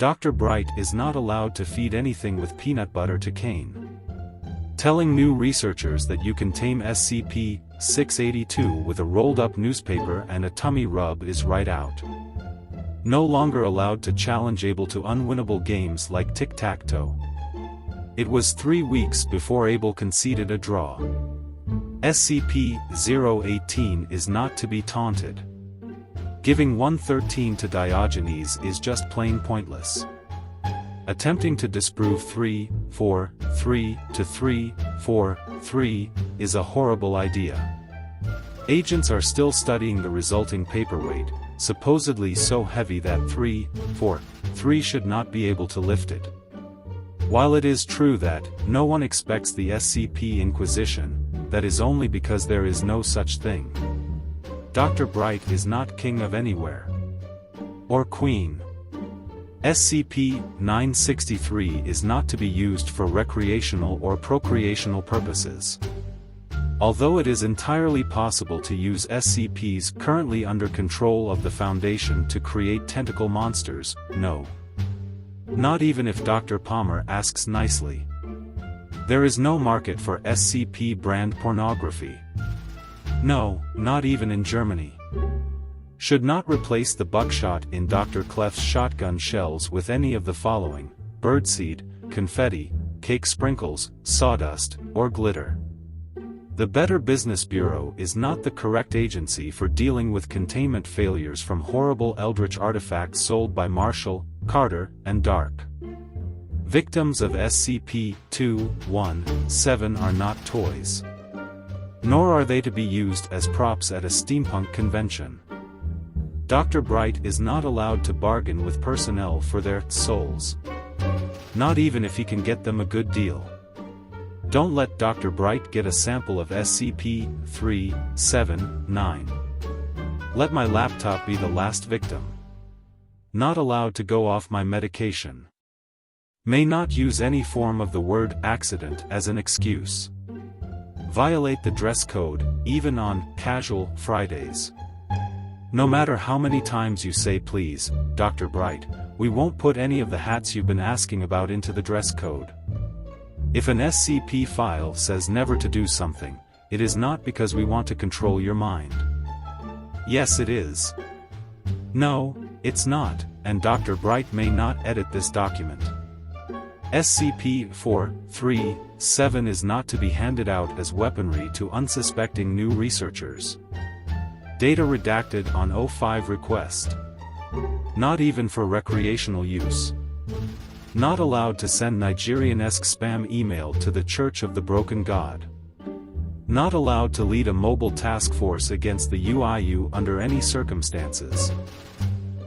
Dr. Bright is not allowed to feed anything with peanut butter to Kane. Telling new researchers that you can tame SCP-682 with a rolled-up newspaper and a tummy rub is right out. No longer allowed to challenge Abel to unwinnable games like tic-tac-toe. It was 3 weeks before Abel conceded a draw. SCP-018 is not to be taunted. Giving 113 to Diogenes is just plain pointless. Attempting to disprove 3, 4, 3 to 3, 4, 3 is a horrible idea. Agents are still studying the resulting paperweight, supposedly so heavy that 3, 4, 3 should not be able to lift it. While it is true that no one expects the SCP Inquisition, that is only because there is no such thing. Dr. Bright is not king of anywhere. Or queen. SCP-963 is not to be used for recreational or procreational purposes. Although it is entirely possible to use SCPs currently under control of the Foundation to create tentacle monsters, no. Not even if Dr. Palmer asks nicely. There is no market for SCP brand pornography. No, not even in Germany. Should not replace the buckshot in Dr. Clef's shotgun shells with any of the following: birdseed, confetti, cake sprinkles, sawdust, or glitter. The Better Business Bureau is not the correct agency for dealing with containment failures from horrible eldritch artifacts sold by Marshall, Carter, and Dark. Victims of SCP-217 are not toys. Nor are they to be used as props at a steampunk convention. Dr. Bright is not allowed to bargain with personnel for their souls. Not even if he can get them a good deal. Don't let Dr. Bright get a sample of SCP-379. Let my laptop be the last victim. Not allowed to go off my medication. May not use any form of the word accident as an excuse. Violate the dress code, even on casual Fridays. No matter how many times you say please, Dr. Bright, we won't put any of the hats you've been asking about into the dress code. If an SCP file says never to do something, it is not because we want to control your mind. Yes, it is. No, it's not, and Dr. Bright may not edit this document. SCP-437 is not to be handed out as weaponry to unsuspecting new researchers. Data redacted on 05 request. Not even for recreational use. Not allowed to send Nigerian-esque spam email to the Church of the Broken God. Not allowed to lead a mobile task force against the UIU under any circumstances.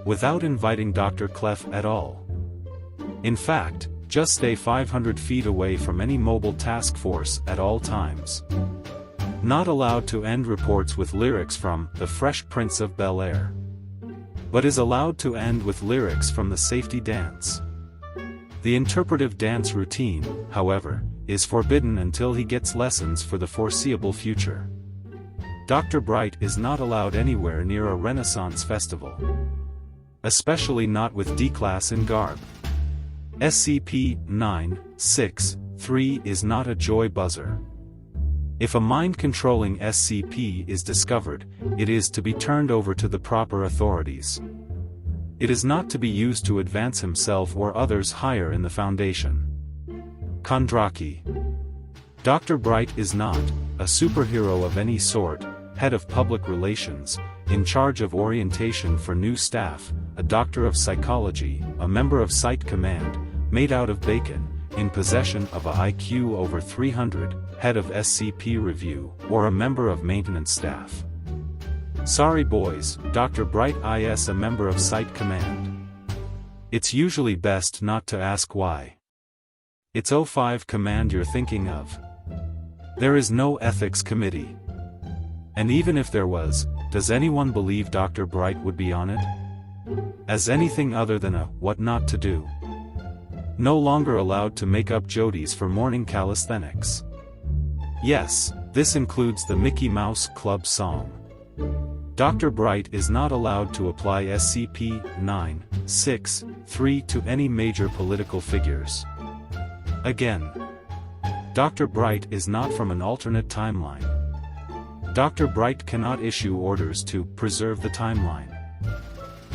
Without inviting Dr. Clef at all. In fact, just stay 500 feet away from any mobile task force at all times. Not allowed to end reports with lyrics from The Fresh Prince of Bel-Air. But is allowed to end with lyrics from the safety dance. The interpretive dance routine, however, is forbidden until he gets lessons for the foreseeable future. Dr. Bright is not allowed anywhere near a Renaissance festival. Especially not with D-Class in garb. SCP-963 is not a joy buzzer. If a mind-controlling SCP is discovered, it is to be turned over to the proper authorities. It is not to be used to advance himself or others higher in the Foundation. Kondraki. Dr. Bright is not a superhero of any sort, head of public relations, in charge of orientation for new staff, a doctor of psychology, a member of Site Command, made out of bacon, in possession of a IQ over 300, head of SCP Review, or a member of maintenance staff. Sorry boys, Dr. Bright is a member of Site Command. It's usually best not to ask why. It's 05 Command you're thinking of. There is no ethics committee. And even if there was, does anyone believe Dr. Bright would be on it? As anything other than a what not to do. No longer allowed to make up jodies for morning calisthenics. Yes, this includes the Mickey Mouse Club song. Dr. Bright is not allowed to apply SCP-963 3 to any major political figures. Again, Dr. Bright is not from an alternate timeline. Dr. Bright cannot issue orders to preserve the timeline,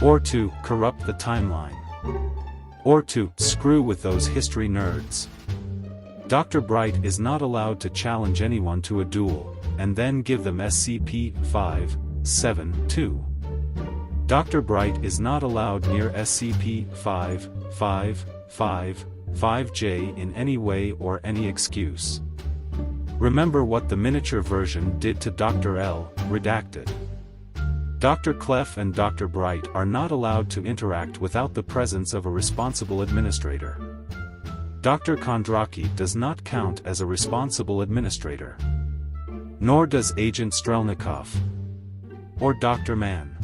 or to corrupt the timeline, or to screw with those history nerds. Dr. Bright is not allowed to challenge anyone to a duel, and then give them SCP-572. Dr. Bright is not allowed near SCP-555-5J in any way or any excuse. Remember what the miniature version did to Dr. L, redacted. Dr. Clef and Dr. Bright are not allowed to interact without the presence of a responsible administrator. Dr. Kondraki does not count as a responsible administrator. Nor does Agent Strelnikov. Or Dr. Mann.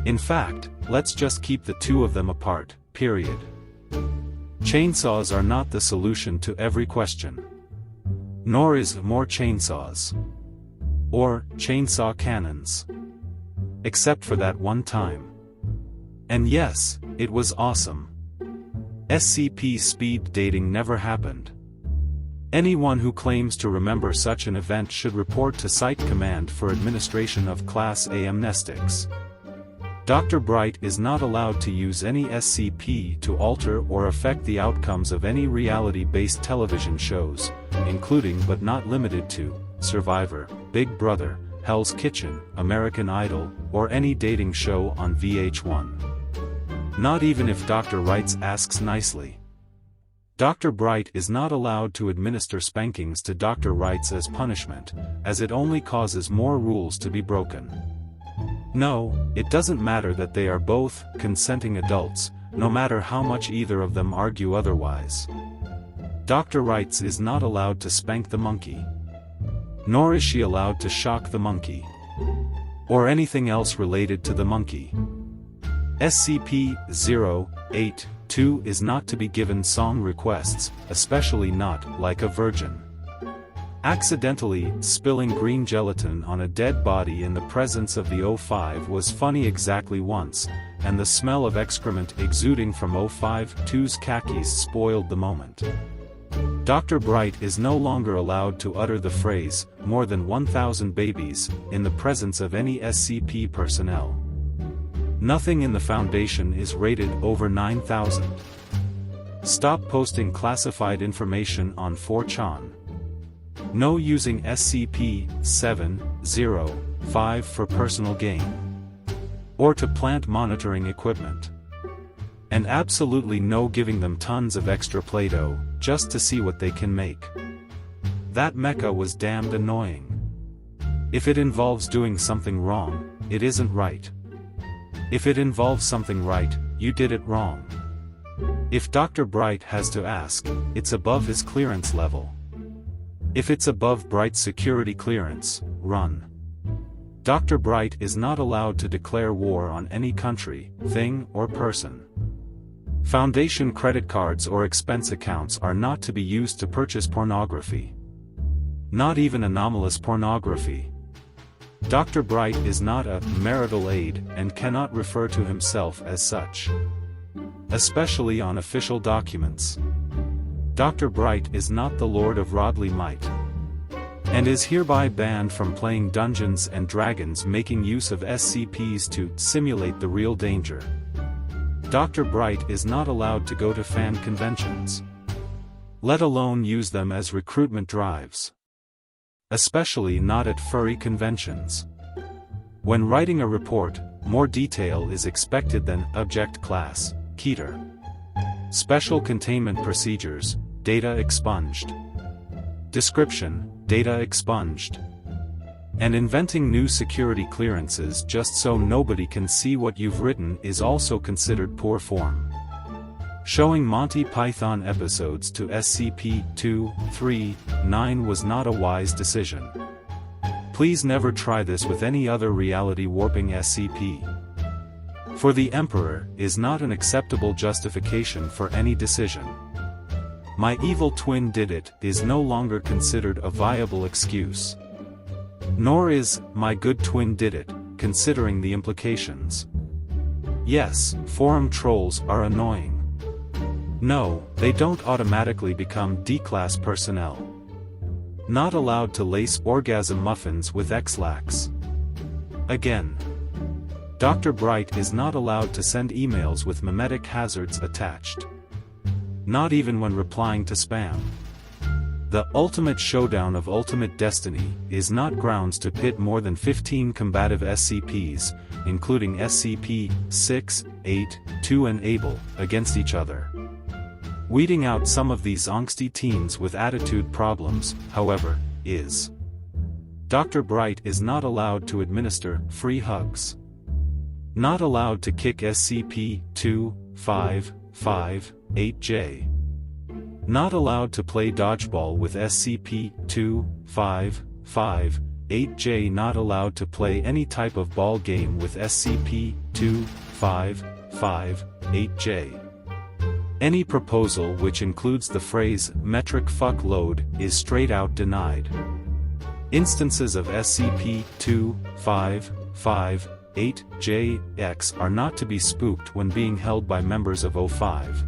In fact, let's just keep the two of them apart, period. Chainsaws are not the solution to every question. Nor is more chainsaws. Or chainsaw cannons. Except for that one time. And yes, it was awesome. SCP speed dating never happened. Anyone who claims to remember such an event should report to Site Command for administration of Class A amnestics. Dr. Bright is not allowed to use any SCP to alter or affect the outcomes of any reality-based television shows, including but not limited to Survivor, Big Brother, Hell's Kitchen, American Idol, or any dating show on VH1. Not even if Dr. Wright asks nicely. Dr. Bright is not allowed to administer spankings to Dr. Wright as punishment, as it only causes more rules to be broken. No, it doesn't matter that they are both consenting adults, no matter how much either of them argue otherwise. Dr. Wright is not allowed to spank the monkey. Nor is she allowed to shock the monkey. Or anything else related to the monkey. SCP-082 is not to be given song requests, especially not like a virgin. Accidentally spilling green gelatin on a dead body in the presence of the O5 was funny exactly once, and the smell of excrement exuding from O52's khakis spoiled the moment. Dr. Bright is no longer allowed to utter the phrase, "more than 1,000 babies," in the presence of any SCP personnel. Nothing in the Foundation is rated over 9,000. Stop posting classified information on 4chan. No using SCP-705 for personal gain. Or to plant monitoring equipment. And absolutely no giving them tons of extra Play-Doh, just to see what they can make. That mecha was damned annoying. If it involves doing something wrong, it isn't right. If it involves something right, you did it wrong. If Dr. Bright has to ask, it's above his clearance level. If it's above Bright's security clearance, run. Dr. Bright is not allowed to declare war on any country, thing, or person. Foundation credit cards or expense accounts are not to be used to purchase pornography. Not even anomalous pornography. Dr. Bright is not a marital aid and cannot refer to himself as such. Especially on official documents. Dr. Bright is not the Lord of Rodley Might. And is hereby banned from playing Dungeons and Dragons making use of SCPs to simulate the real danger. Dr. Bright is not allowed to go to fan conventions. Let alone use them as recruitment drives. Especially not at furry conventions. When writing a report, more detail is expected than Object Class, Keter. Special Containment Procedures, Data expunged. Description, Data expunged. And inventing new security clearances just so nobody can see what you've written is also considered poor form. Showing Monty Python episodes to SCP-239 was not a wise decision. Please never try this with any other reality warping SCP. For the Emperor is not an acceptable justification for any decision. My evil twin did it is no longer considered a viable excuse. Nor is my good twin did it, considering the implications. Yes, forum trolls are annoying. No, they don't automatically become D-class personnel. Not allowed to lace orgasm muffins with X-lax. Again. Dr. Bright is not allowed to send emails with memetic hazards attached. Not even when replying to spam. The ultimate showdown of ultimate destiny is not grounds to pit more than 15 combative SCPs, including SCP-6, 8, 2 and Able, against each other. Weeding out some of these angsty teens with attitude problems, however, is. Dr. Bright is not allowed to administer free hugs. Not allowed to kick SCP-255-8J. Not allowed to play dodgeball with SCP-255-8J. Not allowed to play any type of ball game with SCP-255-8J. Any proposal which includes the phrase metric fuck load is straight out denied. Instances of SCP-255-8J-X are not to be spooked when being held by members of O5.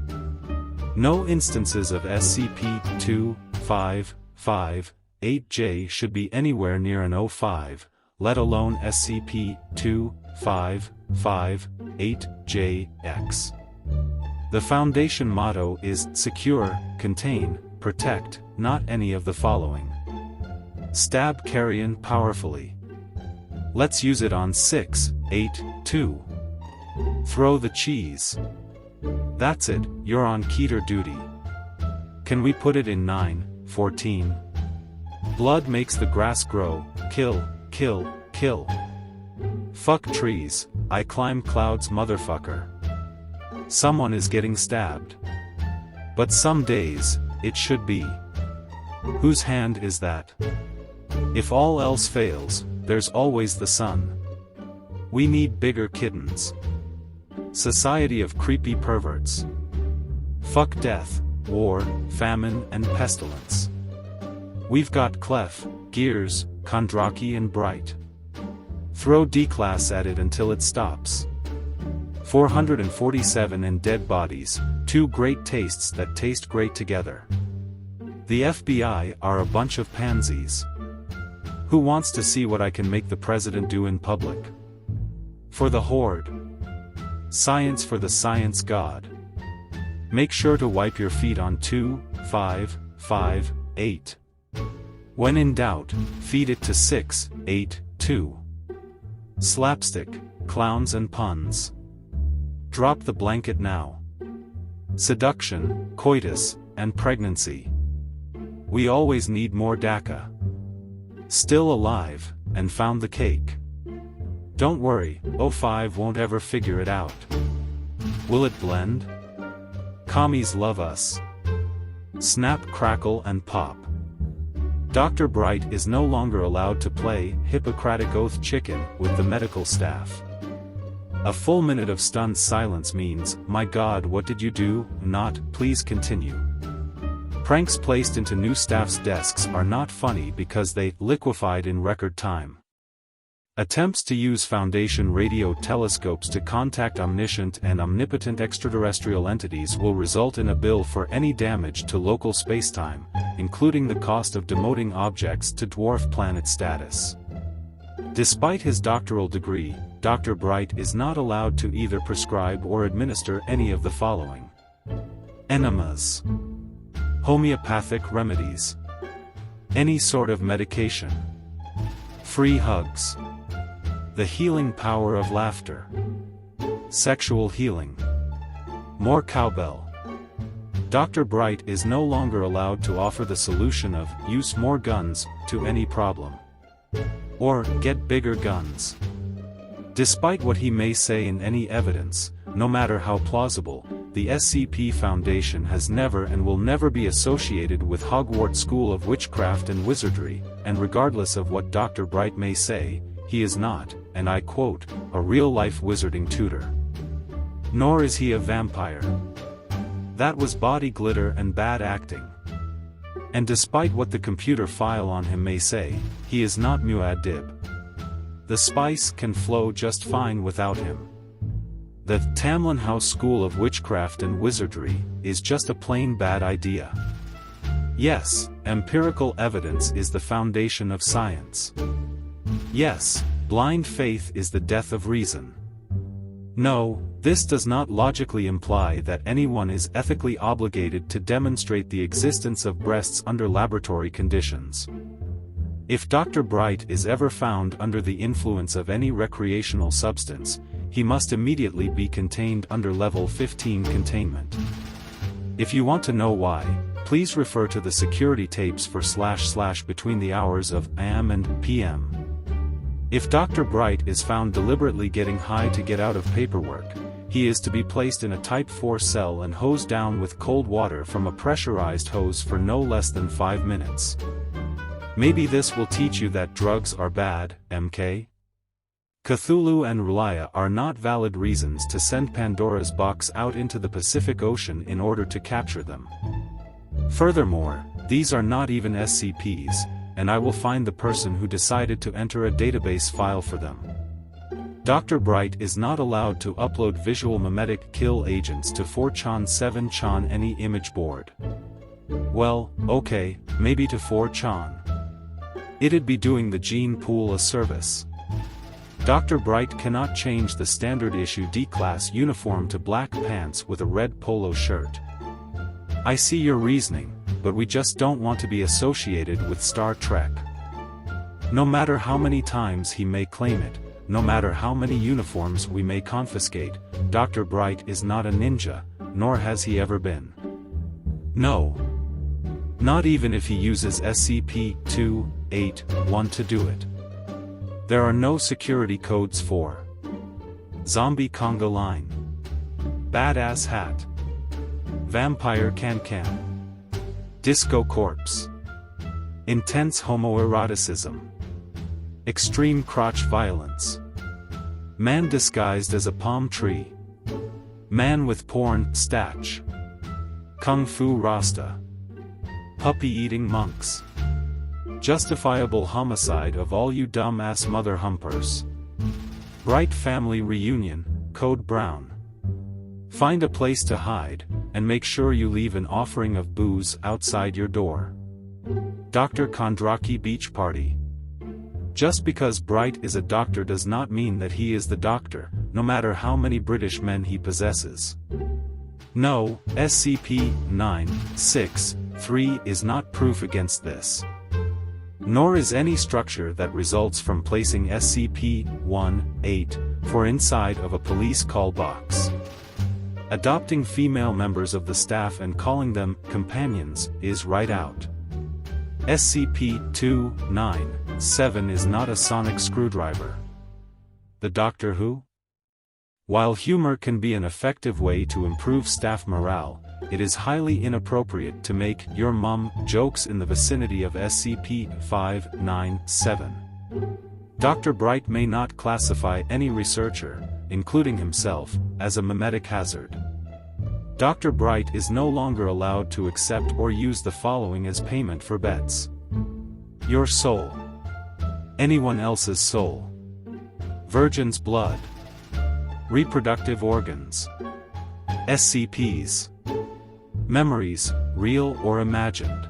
No instances of SCP-255-8J should be anywhere near an O5, let alone SCP-255-8J-X. The Foundation motto is secure, contain, protect, not any of the following. Stab carrion powerfully. Let's use it on 6, 8, 2. Throw the cheese. That's it, you're on Keter duty. Can we put it in 9, 14? Blood makes the grass grow, kill, kill, kill. Fuck trees, I climb clouds motherfucker. Someone is getting stabbed. But some days, it should be. Whose hand is that? If all else fails, there's always the sun. We need bigger kittens. Society of creepy perverts. Fuck death, war, famine and pestilence. We've got Clef, Gears, Kondraki and Bright. Throw D-class at it until it stops. 447 and dead bodies, two great tastes that taste great together. The FBI are a bunch of pansies. Who wants to see what I can make the president do in public? For the horde. Science for the science god. Make sure to wipe your feet on 2, 5, 5, 8. When in doubt, feed it to 6, 8, 2. Slapstick, clowns and puns. Drop the blanket now. Seduction, coitus, and pregnancy. We always need more DACA. Still alive, and found the cake. Don't worry, O5 won't ever figure it out. Will it blend? Commies love us. Snap, crackle and pop. Dr. Bright is no longer allowed to play Hippocratic Oath chicken with the medical staff. A full minute of stunned silence means, my God, what did you do? Not, please continue. Pranks placed into new staff's desks are not funny because they liquefied in record time. Attempts to use Foundation radio telescopes to contact omniscient and omnipotent extraterrestrial entities will result in a bill for any damage to local spacetime, including the cost of demoting objects to dwarf planet status. Despite his doctoral degree, Dr. Bright is not allowed to either prescribe or administer any of the following. Enemas. Homeopathic remedies. Any sort of medication. Free hugs. The healing power of laughter. Sexual healing. More cowbell. Dr. Bright is no longer allowed to offer the solution of use more guns to any problem. Or get bigger guns. Despite what he may say in any evidence, no matter how plausible, the SCP Foundation has never and will never be associated with Hogwarts School of Witchcraft and Wizardry, and regardless of what Dr. Bright may say, he is not, and I quote, a real-life wizarding tutor. Nor is he a vampire. That was body glitter and bad acting. And despite what the computer file on him may say, he is not Muad'Dib. The spice can flow just fine without him. The Tamlin House School of Witchcraft and Wizardry is just a plain bad idea. Yes, empirical evidence is the foundation of science. Yes, blind faith is the death of reason. No, this does not logically imply that anyone is ethically obligated to demonstrate the existence of breasts under laboratory conditions. If Dr. Bright is ever found under the influence of any recreational substance, he must immediately be contained under Level 15 containment. If you want to know why, please refer to the security tapes for / between the hours of AM and PM. If Dr. Bright is found deliberately getting high to get out of paperwork, he is to be placed in a Type 4 cell and hosed down with cold water from a pressurized hose for no less than 5 minutes. Maybe this will teach you that drugs are bad, MK? Cthulhu and Rulaya are not valid reasons to send Pandora's box out into the Pacific Ocean in order to capture them. Furthermore, these are not even SCPs, and I will find the person who decided to enter a database file for them. Dr. Bright is not allowed to upload visual mimetic kill agents to 4chan 7chan any image board. Well, okay, maybe to 4chan. It'd be doing the gene pool a service. Dr. Bright cannot change the standard issue D-class uniform to black pants with a red polo shirt. I see your reasoning, but we just don't want to be associated with Star Trek. No matter how many times he may claim it, no matter how many uniforms we may confiscate, Dr. Bright is not a ninja, nor has he ever been. No. Not even if he uses SCP-281 to do it. There are no security codes for Zombie Conga Line, Badass Hat, Vampire Can-Can, Disco Corpse, Intense Homoeroticism, Extreme Crotch Violence, Man Disguised as a Palm Tree, Man with Porn Statch, Kung Fu Rasta, Puppy-Eating Monks, Justifiable Homicide of all you dumbass mother humpers, Bright Family Reunion, Code Brown. Find a place to hide, and make sure you leave an offering of booze outside your door. Dr. Kondraki Beach Party. Just because Bright is a doctor does not mean that he is the doctor, no matter how many British men he possesses. No, SCP-963 is not proof against this. Nor is any structure that results from placing SCP-184 inside of a police call box. Adopting female members of the staff and calling them companions is right out. SCP-297 is not a sonic screwdriver. The Doctor Who? While humor can be an effective way to improve staff morale, it is highly inappropriate to make "your mum" jokes in the vicinity of SCP-597. Dr. Bright may not classify any researcher, including himself, as a mimetic hazard. Dr. Bright is no longer allowed to accept or use the following as payment for bets: your soul, anyone else's soul, virgin's blood, reproductive organs, SCPs, memories, real or imagined,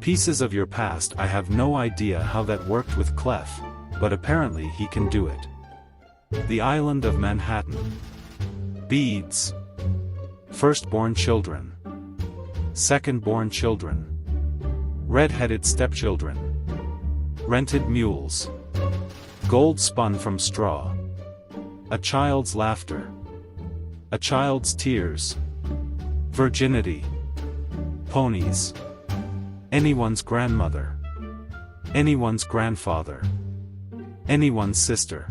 pieces of your past. I have no idea how that worked with Clef, but apparently he can do it. The Island of Manhattan. Beads. Firstborn children. Secondborn children. Red-headed stepchildren. Rented mules. Gold spun from straw. A child's laughter. A child's tears. Virginity. Ponies. Anyone's grandmother. Anyone's grandfather. Anyone's sister.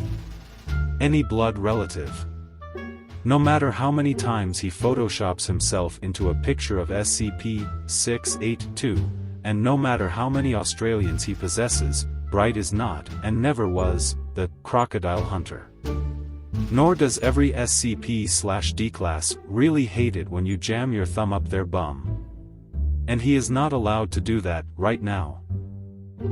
Any blood relative. No matter how many times he photoshops himself into a picture of SCP-682, and no matter how many Australians he possesses, Bright is not, and never was, the crocodile hunter. Nor does every SCP/D-class really hate it when you jam your thumb up their bum. And he is not allowed to do that right now.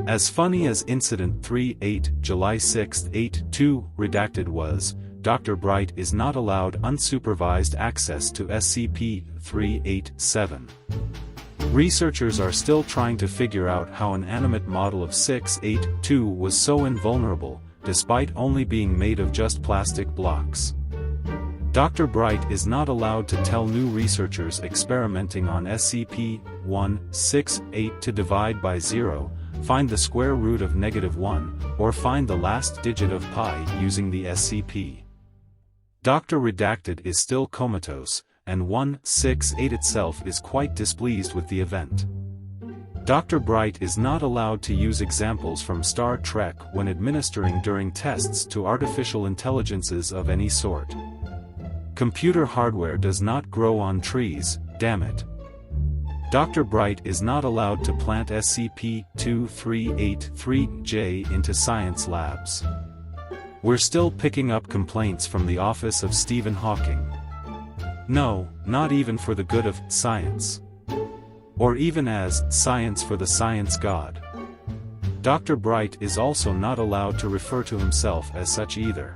As funny as Incident 3-8 July 6, 8-2 redacted was, Dr. Bright is not allowed unsupervised access to SCP-387. Researchers are still trying to figure out how an animate model of 682 was so invulnerable, despite only being made of just plastic blocks. Dr. Bright is not allowed to tell new researchers experimenting on SCP-168 to divide by 0, find the square root of -1, or find the last digit of pi using the SCP. Dr. Redacted is still comatose, and 168 itself is quite displeased with the event. Dr. Bright is not allowed to use examples from Star Trek when administering during tests to artificial intelligences of any sort. Computer hardware does not grow on trees, damn it. Dr. Bright is not allowed to plant SCP-2383-J into science labs. We're still picking up complaints from the office of Stephen Hawking. No, not even for the good of science. Or even as science for the science god. Dr. Bright is also not allowed to refer to himself as such either.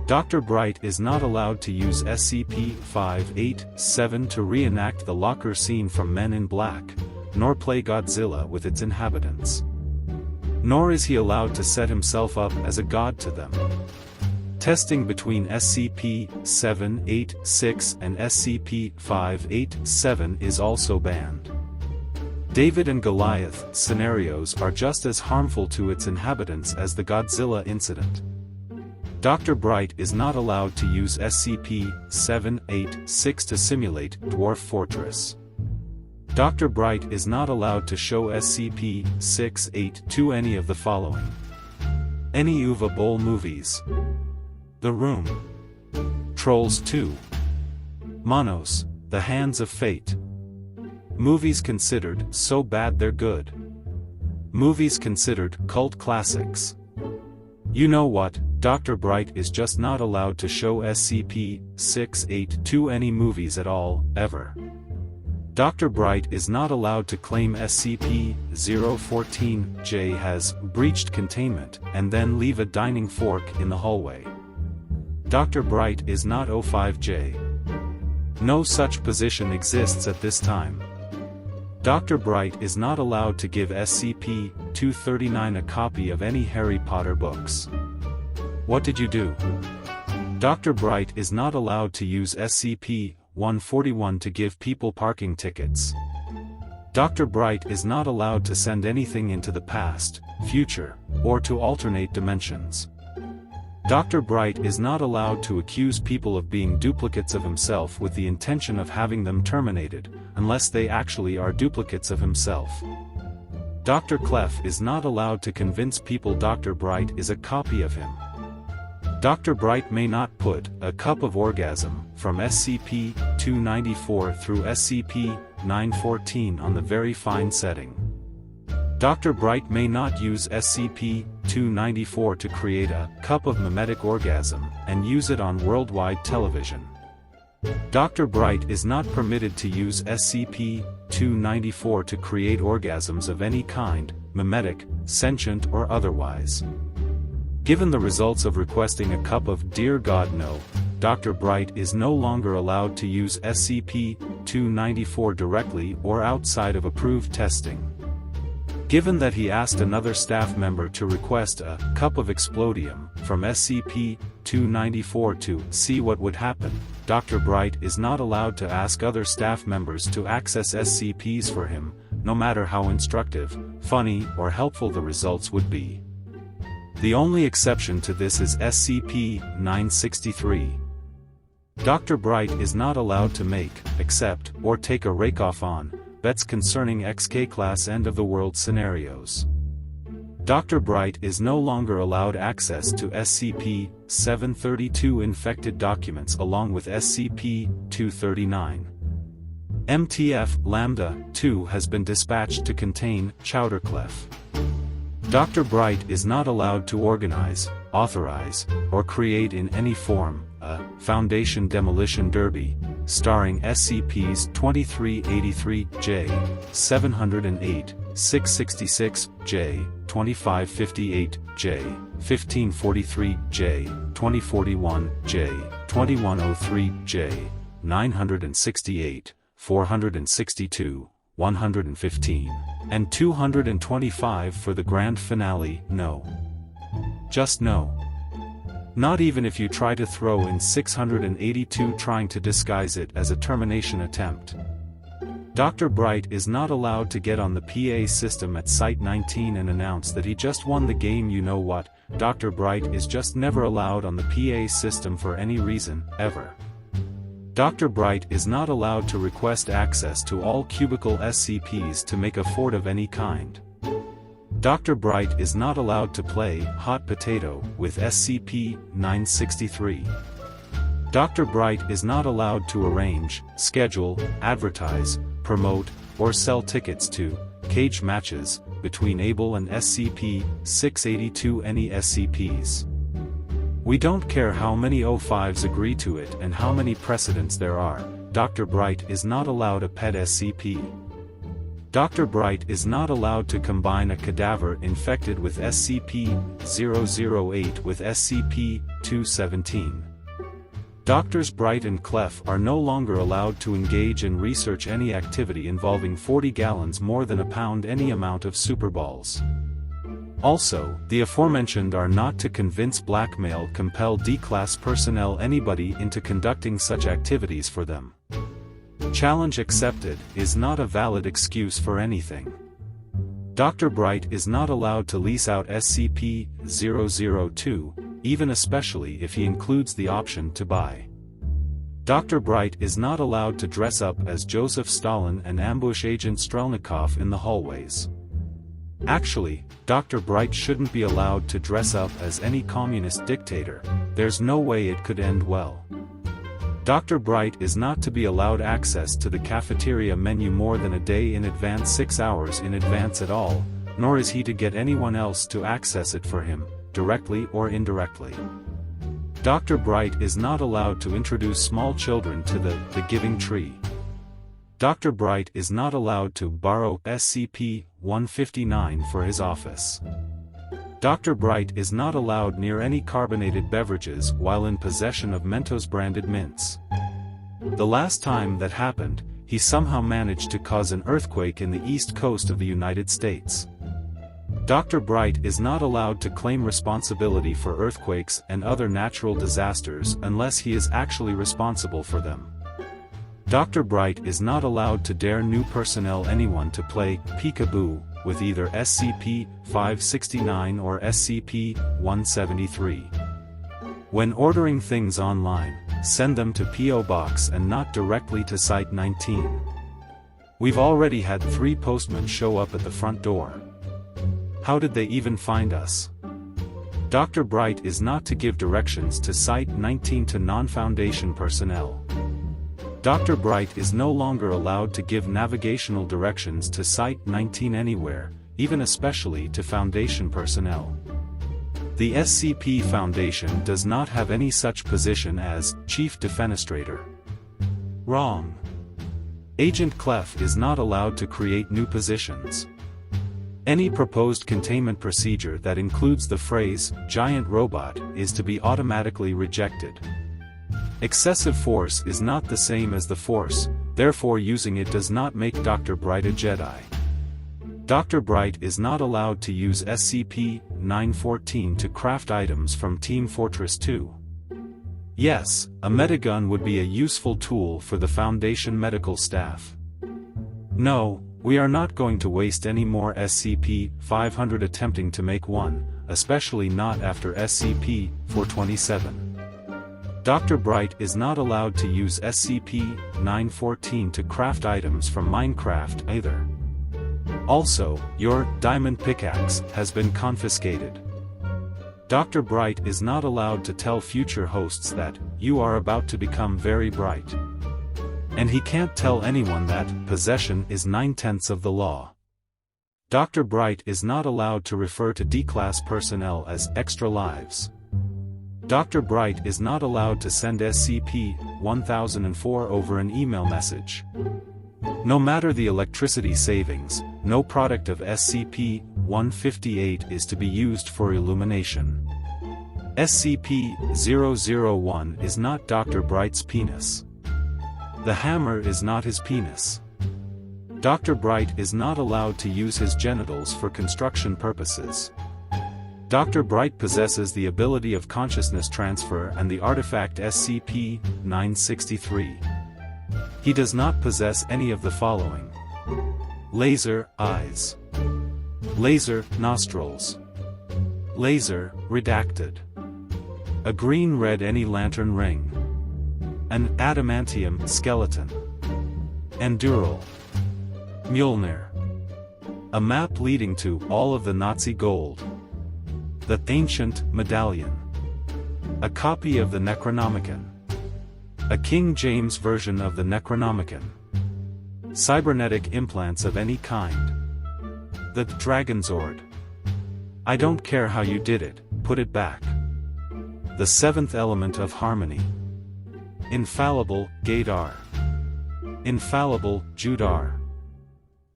Dr. Bright is not allowed to use SCP-587 to reenact the locker scene from Men in Black, nor play Godzilla with its inhabitants. Nor is he allowed to set himself up as a god to them. Testing between SCP-786 and SCP-587 is also banned. David and Goliath scenarios are just as harmful to its inhabitants as the Godzilla incident. Dr. Bright is not allowed to use SCP-786 to simulate Dwarf Fortress. Dr. Bright is not allowed to show SCP-682 any of the following: any Uwe Boll movies, The Room, Trolls 2, Monos, The Hands of Fate, movies considered so bad they're good, movies considered cult classics. You know what, Dr. Bright is just not allowed to show SCP-682 any movies at all, ever. Dr. Bright is not allowed to claim SCP-014-J has breached containment and then leave a dining fork in the hallway. Dr. Bright is not O5J. No such position exists at this time. Dr. Bright is not allowed to give SCP-239 a copy of any Harry Potter books. What did you do? Dr. Bright is not allowed to use SCP-141 to give people parking tickets. Dr. Bright is not allowed to send anything into the past, future, or to alternate dimensions. Dr. Bright is not allowed to accuse people of being duplicates of himself with the intention of having them terminated, unless they actually are duplicates of himself. Dr. Clef is not allowed to convince people Dr. Bright is a copy of him. Dr. Bright may not put a cup of orgasm from SCP-294 through SCP-914 on the very fine setting. Dr. Bright may not use SCP-294 to create a cup of mimetic orgasm and use it on worldwide television. Dr. Bright is not permitted to use SCP-294 to create orgasms of any kind, mimetic, sentient or otherwise. Given the results of requesting a cup of Dear God No, Dr. Bright is no longer allowed to use SCP-294 directly or outside of approved testing. Given that he asked another staff member to request a cup of explodium from SCP-294 to see what would happen, Dr. Bright is not allowed to ask other staff members to access SCPs for him, no matter how instructive, funny, or helpful the results would be. The only exception to this is SCP-963. Dr. Bright is not allowed to make, accept, or take a rake-off on bets concerning XK-class end-of-the-world scenarios. Dr. Bright is no longer allowed access to SCP-732 infected documents along with SCP-239. MTF Lambda-2 has been dispatched to contain Chowderclef. Dr. Bright is not allowed to organize, authorize, or create in any form a Foundation demolition derby, starring SCPs 2383-J, 708, 666, J, 2558, J, 1543, J, 2041, J, 2103, J, 968, 462, 115, and 225 for the grand finale. No. Just no. Not even if you try to throw in 682 trying to disguise it as a termination attempt. Dr. Bright is not allowed to get on the PA system at Site 19 and announce that he just won the game. You know what? Dr. Bright is just never allowed on the PA system for any reason, ever. Dr. Bright is not allowed to request access to all cubicle SCPs to make a fort of any kind. Dr. Bright is not allowed to play hot potato with SCP-963. Dr. Bright is not allowed to arrange, schedule, advertise, promote, or sell tickets to cage matches between Able and SCP-682 any SCPs. We don't care how many O5s agree to it and how many precedents there are. Dr. Bright is not allowed a pet SCP. Dr. Bright is not allowed to combine a cadaver infected with SCP-008 with SCP-217. Doctors Bright and Clef are no longer allowed to engage in research any activity involving 40 gallons more than a pound any amount of superballs. Also, the aforementioned are not to convince, blackmail, compel D-Class personnel anybody into conducting such activities for them. Challenge accepted is not a valid excuse for anything. Dr. Bright is not allowed to lease out SCP-002, even especially if he includes the option to buy. Dr. Bright is not allowed to dress up as Joseph Stalin and ambush Agent Strelnikov in the hallways. Actually, Dr. Bright shouldn't be allowed to dress up as any communist dictator. There's no way it could end well. Dr. Bright is not to be allowed access to the cafeteria menu more than a day in advance, 6 hours in advance at all, nor is he to get anyone else to access it for him, directly or indirectly. Dr. Bright is not allowed to introduce small children to the Giving Tree. Dr. Bright is not allowed to borrow SCP-159 for his office. Dr. Bright is not allowed near any carbonated beverages while in possession of Mentos-branded mints. The last time that happened, he somehow managed to cause an earthquake in the east coast of the United States. Dr. Bright is not allowed to claim responsibility for earthquakes and other natural disasters unless he is actually responsible for them. Dr. Bright is not allowed to dare new personnel anyone to play peekaboo with either SCP-569 or SCP-173. When ordering things online, send them to P.O. Box and not directly to Site 19. We've already had 3 postmen show up at the front door. How did they even find us? Dr. Bright is not to give directions to Site 19 to non-Foundation personnel. Dr. Bright is no longer allowed to give navigational directions to Site 19 anywhere, even especially to Foundation personnel. The SCP Foundation does not have any such position as Chief Defenestrator. Wrong. Agent Clef is not allowed to create new positions. Any proposed containment procedure that includes the phrase, giant robot, is to be automatically rejected. Excessive force is not the same as the Force, therefore using it does not make Dr. Bright a Jedi. Dr. Bright is not allowed to use SCP-914 to craft items from Team Fortress 2. Yes, a metagun would be a useful tool for the Foundation medical staff. No, we are not going to waste any more SCP-500 attempting to make one, especially not after SCP-427. Dr. Bright is not allowed to use SCP-914 to craft items from Minecraft either. Also, your diamond pickaxe has been confiscated. Dr. Bright is not allowed to tell future hosts that you are about to become very bright. And he can't tell anyone that possession is 9/10 of the law. Dr. Bright is not allowed to refer to D-Class personnel as extra lives. Dr. Bright is not allowed to send SCP-1004 over an email message. No matter the electricity savings, no product of SCP-158 is to be used for illumination. SCP-001 is not Dr. Bright's penis. The hammer is not his penis. Dr. Bright is not allowed to use his genitals for construction purposes. Dr. Bright possesses the ability of consciousness transfer and the artifact SCP-963. He does not possess any of the following: laser eyes, laser nostrils, laser redacted, a green-red any lantern ring, an adamantium skeleton, Endural, Mjolnir, a map leading to all of the Nazi gold, the ancient medallion, a copy of the Necronomicon, a King James version of the Necronomicon, cybernetic implants of any kind, the Dragonzord. I don't care how you did it, put it back. The seventh element of harmony. Infallible Gaydar, infallible Judar,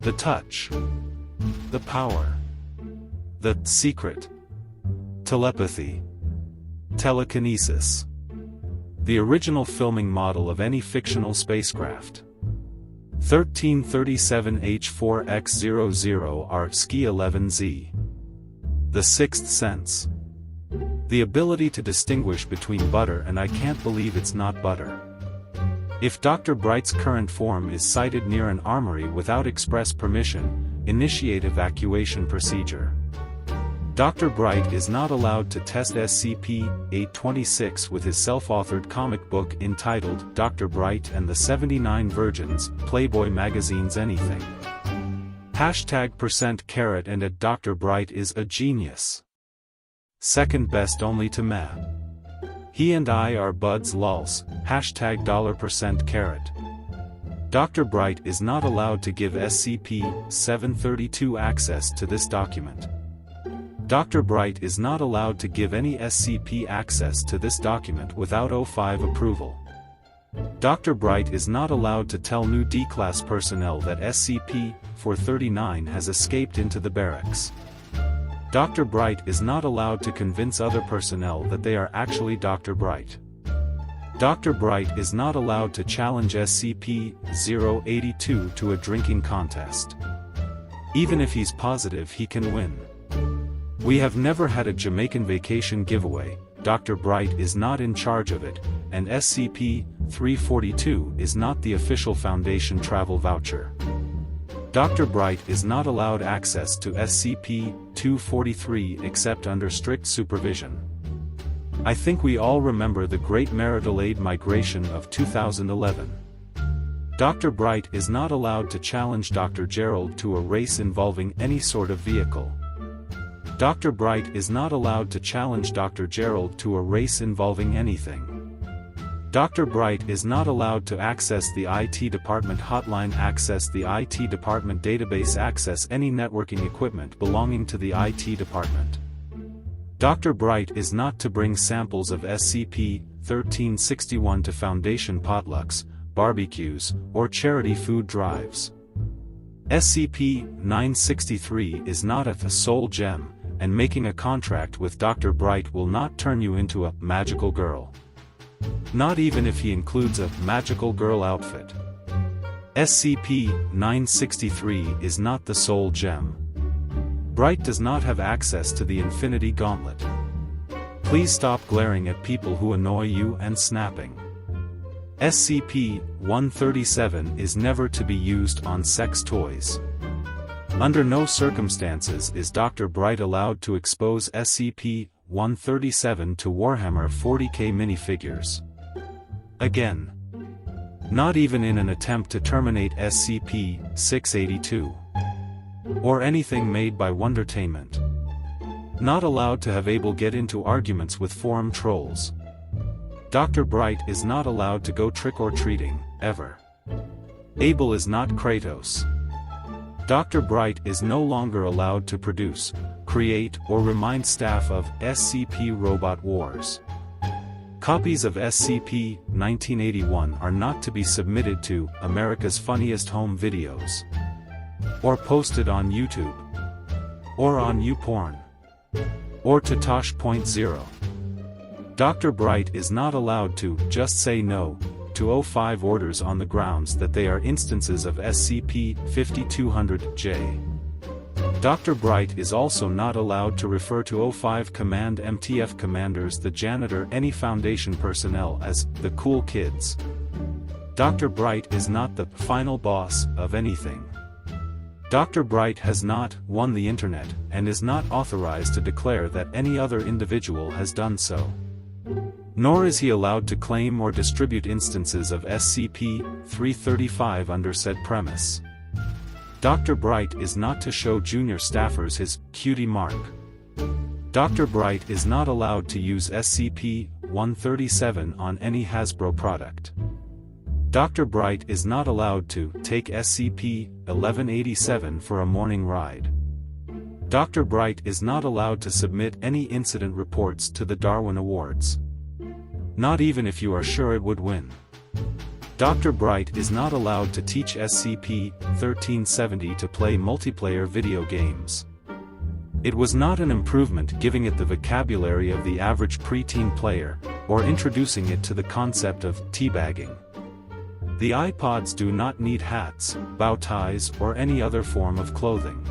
the touch, the power, the secret, telepathy, telekinesis. The original filming model of any fictional spacecraft. 1337H4X00R Ski 11Z. The Sixth Sense. The ability to distinguish between butter and I can't believe it's not butter. If Dr. Bright's current form is sighted near an armory without express permission, initiate evacuation procedure. Dr. Bright is not allowed to test SCP-826 with his self-authored comic book entitled Dr. Bright and the 79 Virgins, Playboy magazine's anything. #% and at Dr. Bright is a genius. Second best only to Meh. He and I are buds lols, $%. Dr. Bright is not allowed to give SCP-732 access to this document. Dr. Bright is not allowed to give any SCP access to this document without O5 approval. Dr. Bright is not allowed to tell new D-Class personnel that SCP-439 has escaped into the barracks. Dr. Bright is not allowed to convince other personnel that they are actually Dr. Bright. Dr. Bright is not allowed to challenge SCP-082 to a drinking contest. Even if he's positive he can win. We have never had a Jamaican vacation giveaway, Dr. Bright is not in charge of it, and SCP-342 is not the official Foundation travel voucher. Dr. Bright is not allowed access to SCP-243 except under strict supervision. I think we all remember the Great Marital Aid Migration of 2011. Dr. Bright is not allowed to challenge Dr. Gerald to a race involving any sort of vehicle. Dr. Bright is not allowed to challenge Dr. Gerald to a race involving anything. Dr. Bright is not allowed to access the IT department hotline, access the IT department database, access any networking equipment belonging to the IT department. Dr. Bright is not to bring samples of SCP-1361 to Foundation potlucks, barbecues, or charity food drives. SCP-963 is not a soul gem, and making a contract with Dr. Bright will not turn you into a magical girl. Not even if he includes a magical girl outfit. SCP-963 is not the soul gem. Bright does not have access to the Infinity Gauntlet. Please stop glaring at people who annoy you and snapping. SCP-137 is never to be used on sex toys. Under no circumstances is Dr. Bright allowed to expose SCP-137 to Warhammer 40K minifigures. Again. Not even in an attempt to terminate SCP-682. Or anything made by Wondertainment. Not allowed to have Abel get into arguments with forum trolls. Dr. Bright is not allowed to go trick-or-treating, ever. Abel is not Kratos. Dr. Bright is no longer allowed to produce, create, or remind staff of SCP Robot Wars. Copies of SCP-1981 are not to be submitted to America's Funniest Home Videos. or posted on YouTube, or on YouPorn, or to Tosh.0. Dr. Bright is not allowed to just say no to O5 orders on the grounds that they are instances of SCP-5200-J. Dr. Bright is also not allowed to refer to O5 Command MTF commanders, the janitor, any Foundation personnel as the cool kids. Dr. Bright is not the final boss of anything. Dr. Bright has not won the internet and is not authorized to declare that any other individual has done so. Nor is he allowed to claim or distribute instances of SCP-335 under said premise. Dr. Bright is not to show junior staffers his cutie mark. Dr. Bright is not allowed to use SCP-137 on any Hasbro product. Dr. Bright is not allowed to take SCP-1187 for a morning ride. Dr. Bright is not allowed to submit any incident reports to the Darwin Awards. Not even if you are sure it would win. Dr. Bright is not allowed to teach SCP-1370 to play multiplayer video games. It was not an improvement giving it the vocabulary of the average preteen player, or introducing it to the concept of teabagging. The iPods do not need hats, bow ties, or any other form of clothing.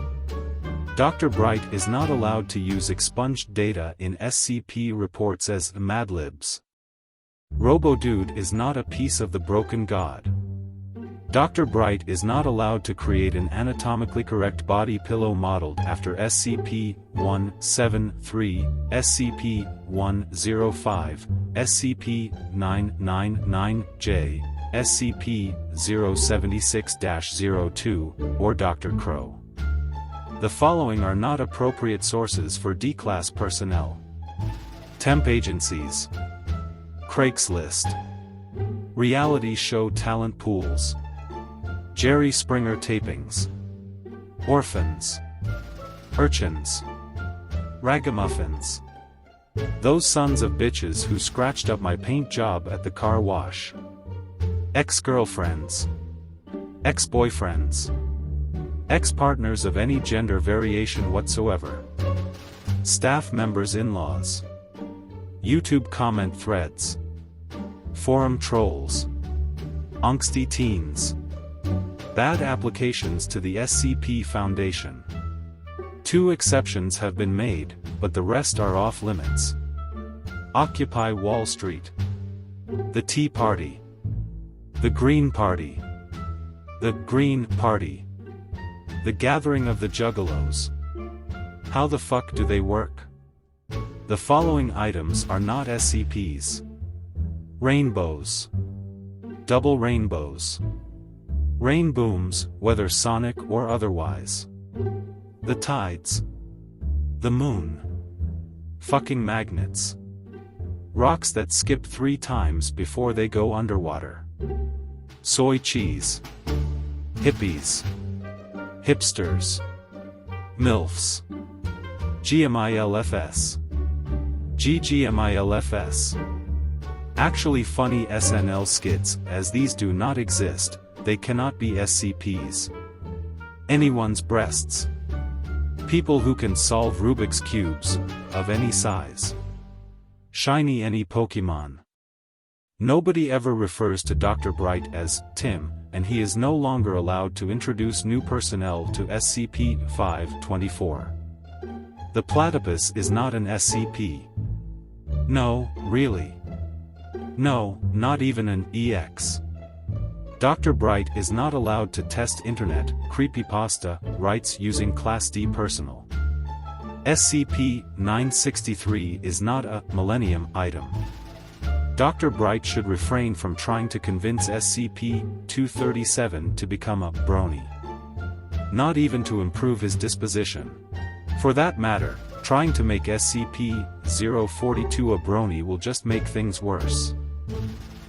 Dr. Bright is not allowed to use expunged data in SCP reports as Madlibs. RoboDude is not a piece of the broken god. Dr. Bright is not allowed to create an anatomically correct body pillow modeled after SCP-173, SCP-105, SCP-999-J, SCP-076-02, or Dr. Crow. The following are not appropriate sources for D-Class personnel. Temp agencies. Craigslist. Reality show talent pools. Jerry Springer tapings. Orphans. Urchins. Ragamuffins. Those sons of bitches who scratched up my paint job at the car wash. Ex-girlfriends. Ex-boyfriends. Ex-partners of any gender variation whatsoever. Staff members' in-laws. YouTube comment threads. Forum trolls. Angsty teens. Bad applications to the SCP Foundation. 2 exceptions have been made, but the rest are off limits. Occupy Wall Street. The Tea Party. The Green Party. The Green Party. The Gathering of the Juggalos. How the fuck do they work? The following items are not SCPs. Rainbows. Double rainbows. Rain booms, whether sonic or otherwise. The tides. The moon. Fucking magnets. Rocks that skip 3 times before they go underwater. Soy cheese. Hippies. Hipsters. MILFs. GMILFS. GGMILFS. Actually funny SNL skits, as these do not exist, they cannot be SCPs. Anyone's breasts. People who can solve Rubik's Cubes, of any size. Shiny any Pokemon. Nobody ever refers to Dr. Bright as Tim, and he is no longer allowed to introduce new personnel to SCP-524. The platypus is not an SCP. No, really. No, not even an EX. Dr. Bright is not allowed to test internet creepypasta rights using Class D personal. SCP-963 is not a Millennium item. Dr. Bright should refrain from trying to convince SCP-237 to become a brony. Not even to improve his disposition. For that matter, trying to make SCP-042 a brony will just make things worse.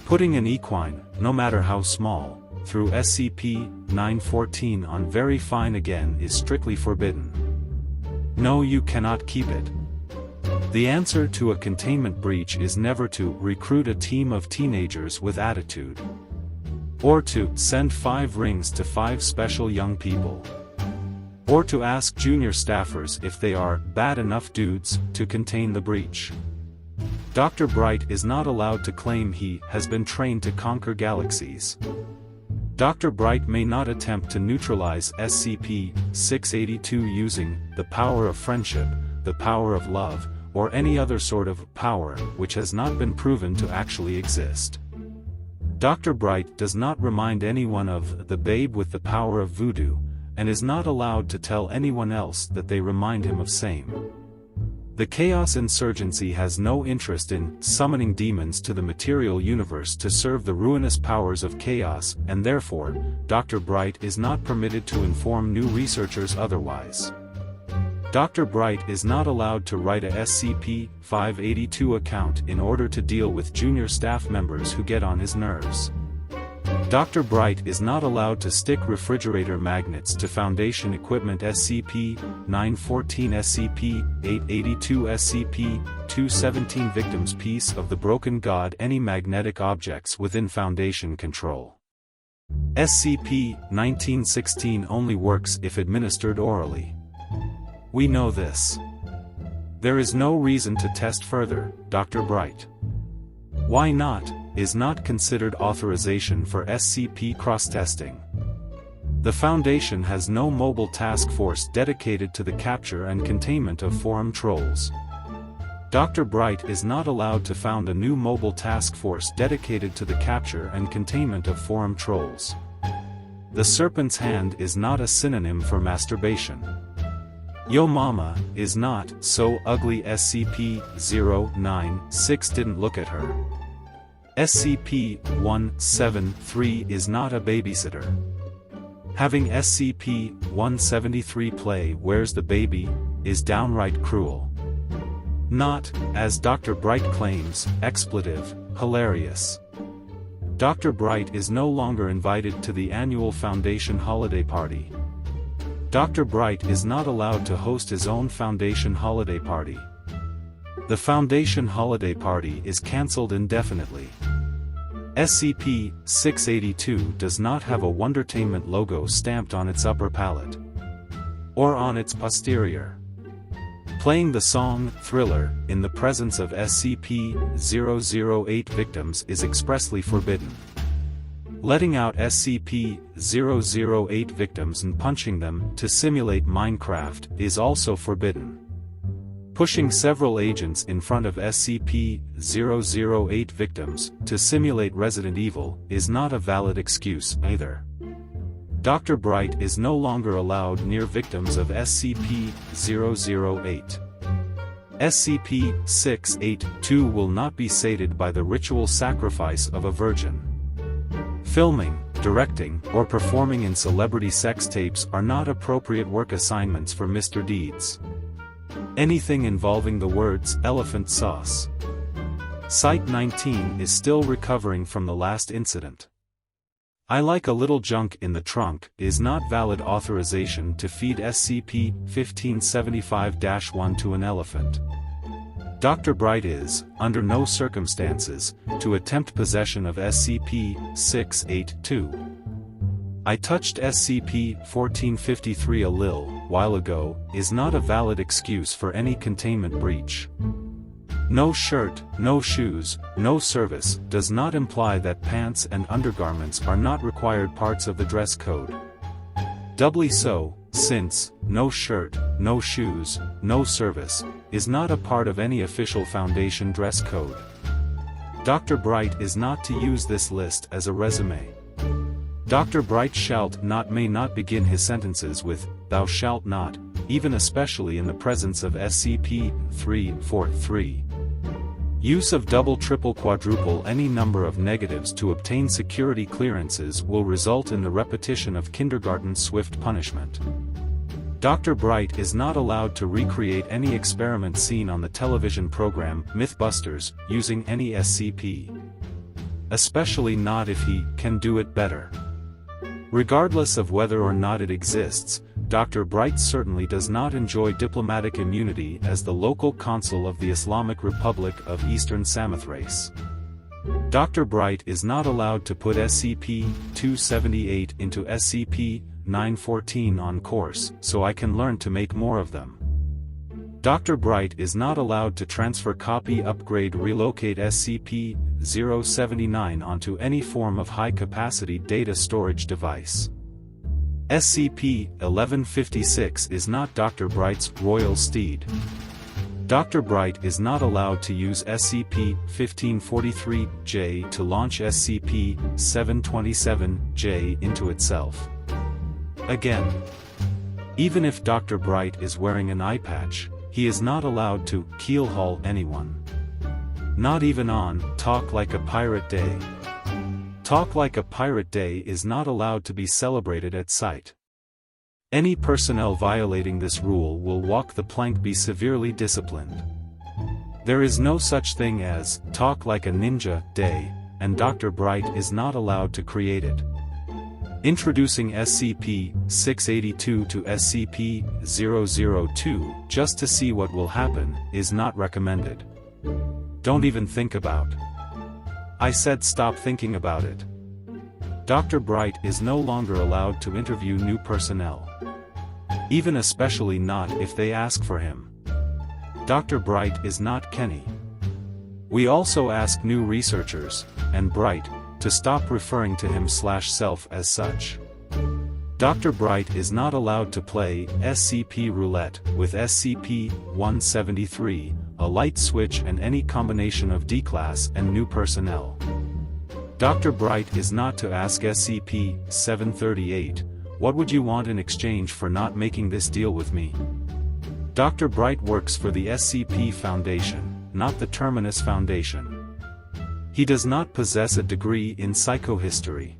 Putting an equine, no matter how small, through SCP-914 on very fine again is strictly forbidden. No, you cannot keep it. The answer to a containment breach is never to recruit a team of teenagers with attitude. Or to send 5 rings to 5 special young people. or to ask junior staffers if they are bad enough dudes to contain the breach. Dr. Bright is not allowed to claim he has been trained to conquer galaxies. Dr. Bright may not attempt to neutralize SCP-682 using the power of friendship, the power of love, or any other sort of power which has not been proven to actually exist. Dr. Bright does not remind anyone of the babe with the power of voodoo, and is not allowed to tell anyone else that they remind him of same. The Chaos Insurgency has no interest in summoning demons to the material universe to serve the ruinous powers of chaos, and therefore, Dr. Bright is not permitted to inform new researchers otherwise. Dr. Bright is not allowed to write a SCP-582 account in order to deal with junior staff members who get on his nerves. Dr. Bright is not allowed to stick refrigerator magnets to Foundation equipment SCP-914 SCP-882 SCP-217 Victims Piece of the Broken God any magnetic objects within Foundation control. SCP-1916 only works if administered orally. We know this. There is no reason to test further, Dr. Bright. Why not, is not considered authorization for SCP cross-testing. The Foundation has no mobile task force dedicated to the capture and containment of forum trolls. Dr. Bright is not allowed to found a new mobile task force dedicated to the capture and containment of forum trolls. The serpent's hand is not a synonym for masturbation. Yo Mama is not so ugly SCP-096 didn't look at her. SCP-173 is not a babysitter. Having SCP-173 play Where's the Baby is downright cruel. Not, as Dr. Bright claims, expletive, hilarious. Dr. Bright is no longer invited to the annual Foundation holiday party. Dr. Bright is not allowed to host his own Foundation holiday party. The Foundation holiday party is cancelled indefinitely. SCP-682 does not have a Wondertainment logo stamped on its upper palate. Or on its posterior. Playing the song, Thriller, in the presence of SCP-008 victims is expressly forbidden. Letting out SCP-008 victims and punching them to simulate Minecraft is also forbidden. Pushing several agents in front of SCP-008 victims to simulate Resident Evil is not a valid excuse either. Dr. Bright is no longer allowed near victims of SCP-008. SCP-682 will not be sated by the ritual sacrifice of a virgin. Filming, directing, or performing in celebrity sex tapes are not appropriate work assignments for Mr. Deeds. Anything involving the words elephant sauce. Site-19 is still recovering from the last incident. I like a little junk in the trunk is not valid authorization to feed SCP-1575-1 to an elephant. Dr. Bright is, under no circumstances, to attempt possession of SCP-682. I touched SCP-1453 a little while ago is not a valid excuse for any containment breach. No shirt, no shoes, no service does not imply that pants and undergarments are not required parts of the dress code. Doubly so, since no shirt, no shoes, no service is not a part of any official Foundation dress code. Dr. Bright is not to use this list as a resume. Dr. Bright may not begin his sentences with, thou shalt not, even especially in the presence of SCP-343. Use of double, triple, quadruple any number of negatives to obtain security clearances will result in the repetition of kindergarten swift punishment. Dr. Bright is not allowed to recreate any experiment seen on the television program Mythbusters using any SCP. Especially not if he can do it better. Regardless of whether or not it exists, Dr. Bright certainly does not enjoy diplomatic immunity as the local consul of the Islamic Republic of Eastern Samothrace. Dr. Bright is not allowed to put SCP-278 into SCP 914 on course, so I can learn to make more of them. Dr. Bright is not allowed to transfer, copy, upgrade, relocate SCP-079 onto any form of high-capacity data storage device. SCP-1156 is not Dr. Bright's royal steed. Dr. Bright is not allowed to use SCP-1543-J to launch SCP-727-J into itself. Again, even if Dr. Bright is wearing an eye patch, he is not allowed to keelhaul anyone. Not even on Talk Like a Pirate Day. Talk Like a Pirate Day is not allowed to be celebrated at site. Any personnel violating this rule will walk the plank, be severely disciplined. There is no such thing as Talk Like a Ninja Day, and Dr. Bright is not allowed to create it. Introducing SCP-682 to SCP-002 just to see what will happen is not recommended. Don't even think about. I said stop thinking about it. Dr. Bright is no longer allowed to interview new personnel. Even especially not if they ask for him. Dr. Bright is not Kenny. We also ask new researchers, and Bright, to stop referring to him/self as such. Dr. Bright is not allowed to play SCP Roulette with SCP-173, a light switch and any combination of D-Class and new personnel. Dr. Bright is not to ask SCP-738, "What would you want in exchange for not making this deal with me?" Dr. Bright works for the SCP Foundation, not the Terminus Foundation. He does not possess a degree in psychohistory.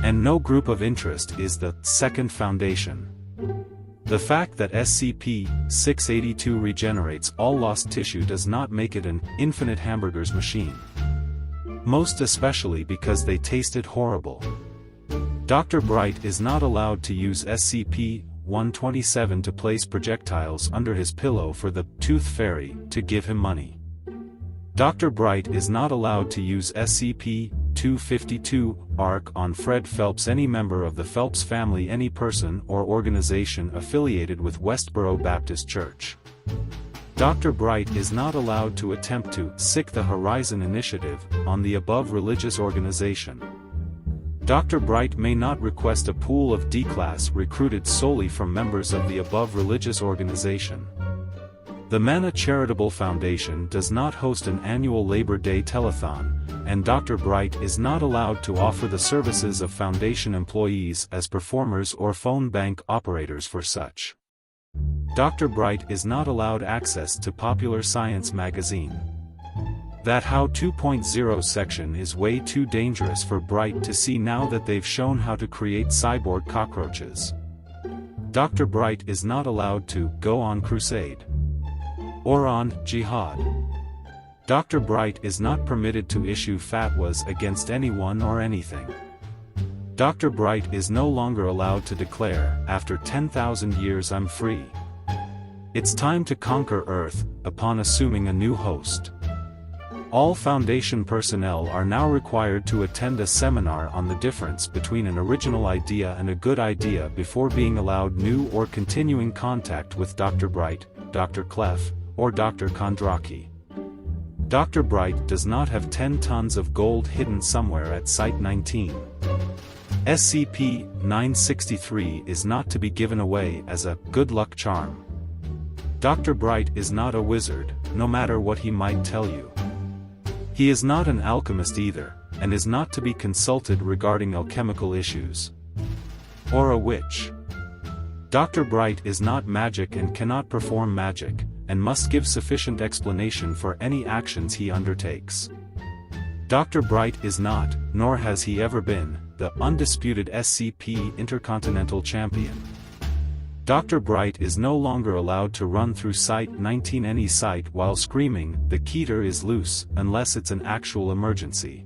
And no group of interest is the Second Foundation. The fact that SCP-682 regenerates all lost tissue does not make it an infinite hamburgers machine. Most especially because they tasted horrible. Dr. Bright is not allowed to use SCP-127 to place projectiles under his pillow for the Tooth Fairy to give him money. Dr. Bright is not allowed to use SCP-252-ARC on Fred Phelps, any member of the Phelps family, any person or organization affiliated with Westboro Baptist Church. Dr. Bright is not allowed to attempt to sick the Horizon Initiative on the above religious organization. Dr. Bright may not request a pool of D-Class recruited solely from members of the above religious organization. The Mana Charitable Foundation does not host an annual Labor Day telethon, and Dr. Bright is not allowed to offer the services of Foundation employees as performers or phone bank operators for such. Dr. Bright is not allowed access to Popular Science magazine. That How 2.0 section is way too dangerous for Bright to see now that they've shown how to create cyborg cockroaches. Dr. Bright is not allowed to go on crusade. Or on jihad. Dr. Bright is not permitted to issue fatwas against anyone or anything. Dr. Bright is no longer allowed to declare, "After 10,000 years I'm free. It's time to conquer Earth," upon assuming a new host. All Foundation personnel are now required to attend a seminar on the difference between an original idea and a good idea before being allowed new or continuing contact with Dr. Bright, Dr. Clef, or Dr. Kondraki. Dr. Bright does not have 10 tons of gold hidden somewhere at Site-19. SCP-963 is not to be given away as a good luck charm. Dr. Bright is not a wizard, no matter what he might tell you. He is not an alchemist either, and is not to be consulted regarding alchemical issues. Or a witch. Dr. Bright is not magic and cannot perform magic, and must give sufficient explanation for any actions he undertakes. Dr. Bright is not, nor has he ever been, the undisputed SCP Intercontinental Champion. Dr. Bright is no longer allowed to run through Site-19 any site while screaming, "The keter is loose," unless it's an actual emergency.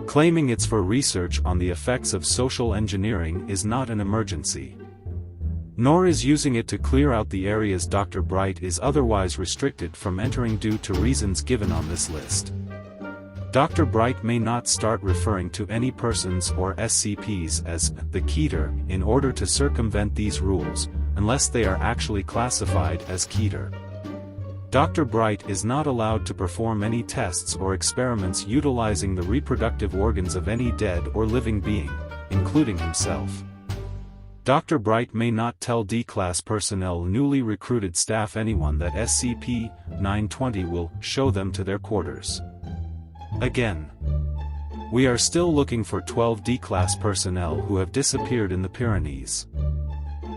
Claiming it's for research on the effects of social engineering is not an emergency. Nor is using it to clear out the areas Dr. Bright is otherwise restricted from entering due to reasons given on this list. Dr. Bright may not start referring to any persons or SCPs as the Keter in order to circumvent these rules, unless they are actually classified as Keter. Dr. Bright is not allowed to perform any tests or experiments utilizing the reproductive organs of any dead or living being, including himself. Dr. Bright may not tell D-Class personnel newly recruited staff anyone that SCP-920 will show them to their quarters. Again, we are still looking for 12 D-Class personnel who have disappeared in the Pyrenees.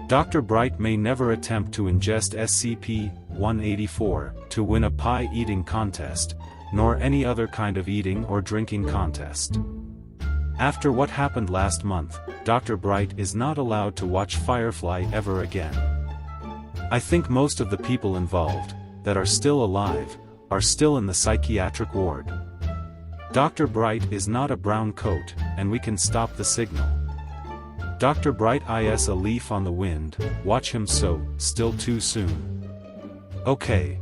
Dr. Bright may never attempt to ingest SCP-184 to win a pie-eating contest, nor any other kind of eating or drinking contest. After what happened last month, Dr. Bright is not allowed to watch Firefly ever again. I think most of the people involved, that are still alive, are still in the psychiatric ward. Dr. Bright is not a brown coat, and we can stop the signal. Dr. Bright is a leaf on the wind, watch him so, still too soon. Okay.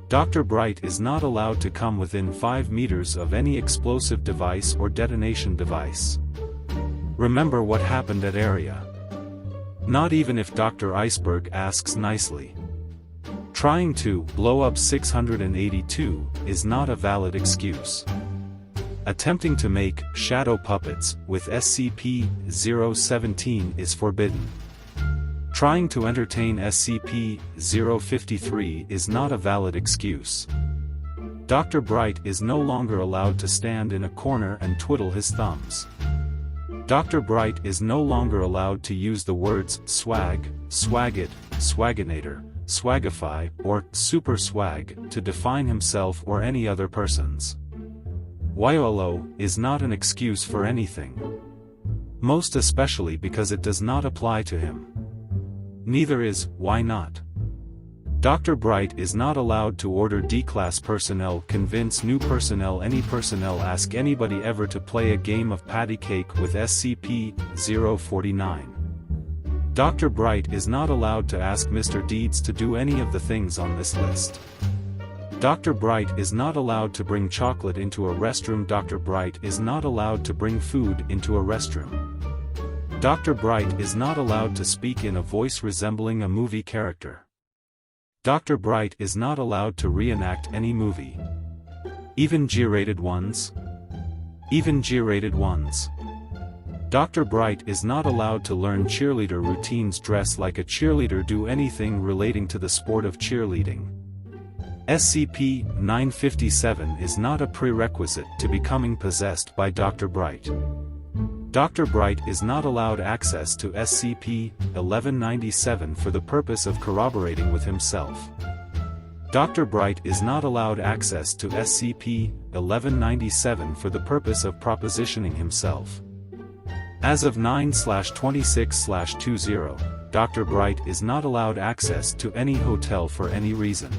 Dr. Bright is not allowed to come within 5 meters of any explosive device or detonation device. Remember what happened at Area. Not even if Dr. Iceberg asks nicely. Trying to blow up 682 is not a valid excuse. Attempting to make shadow puppets with SCP-017 is forbidden. Trying to entertain SCP-053 is not a valid excuse. Dr. Bright is no longer allowed to stand in a corner and twiddle his thumbs. Dr. Bright is no longer allowed to use the words swag, swagit, swaginator, swagify, or super swag to define himself or any other persons. YOLO is not an excuse for anything. Most especially because it does not apply to him. Neither is, why not? Dr. Bright is not allowed to order D-Class personnel convince new personnel any personnel ask anybody ever to play a game of patty cake with SCP-049. Dr. Bright is not allowed to ask Mr. Deeds to do any of the things on this list. Dr. Bright is not allowed to bring chocolate into a restroom. Dr. Bright is not allowed to bring food into a restroom. Dr. Bright is not allowed to speak in a voice resembling a movie character. Dr. Bright is not allowed to reenact any movie. Even G-rated ones? Even G-rated ones. Dr. Bright is not allowed to learn cheerleader routines, dress like a cheerleader, do anything relating to the sport of cheerleading. SCP-957 is not a prerequisite to becoming possessed by Dr. Bright. Dr. Bright is not allowed access to SCP-1197 for the purpose of corroborating with himself. Dr. Bright is not allowed access to SCP-1197 for the purpose of propositioning himself. As of 9/26/20, Dr. Bright is not allowed access to any hotel for any reason.